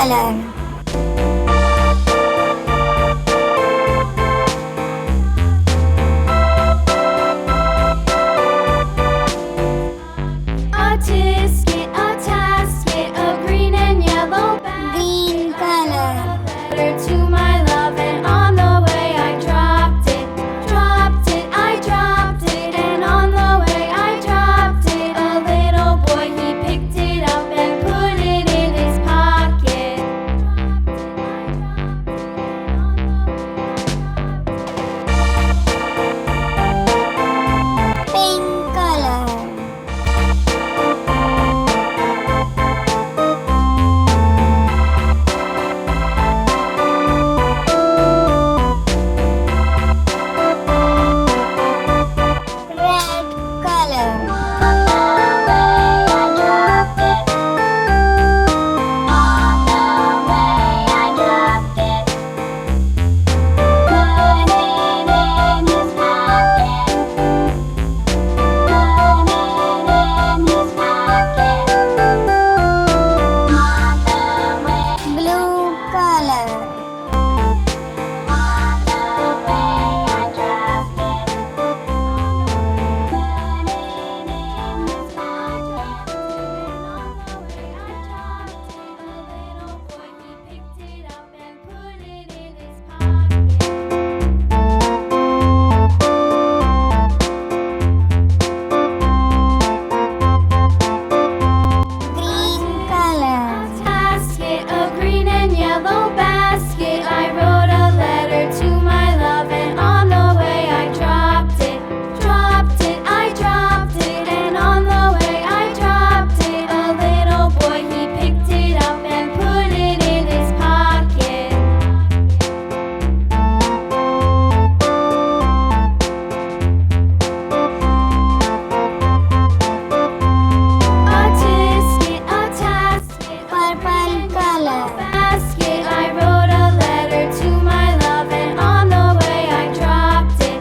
color. A tisket, a tasket, a green and yellow bag. Green color. Letter to my love, and on the way I dropped it, I dropped it, and on the way I dropped it. A little boy, he picked it up and put it in his pocket. Pink color. Red color. Blue color. Green color. A green and yellow basket. I wrote a letter to my love, and on the way I dropped it, I dropped it, and on the way I dropped it. A little boy, he picked it up and put it in his pocket. A tisket, a tasket, Purple color. basket. I wrote a letter to my love, and on the way I dropped it,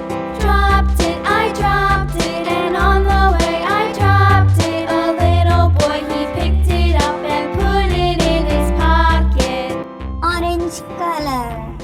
I dropped it, and on the way I dropped it. A little boy, he picked it up and put it in his pocket. Orange color.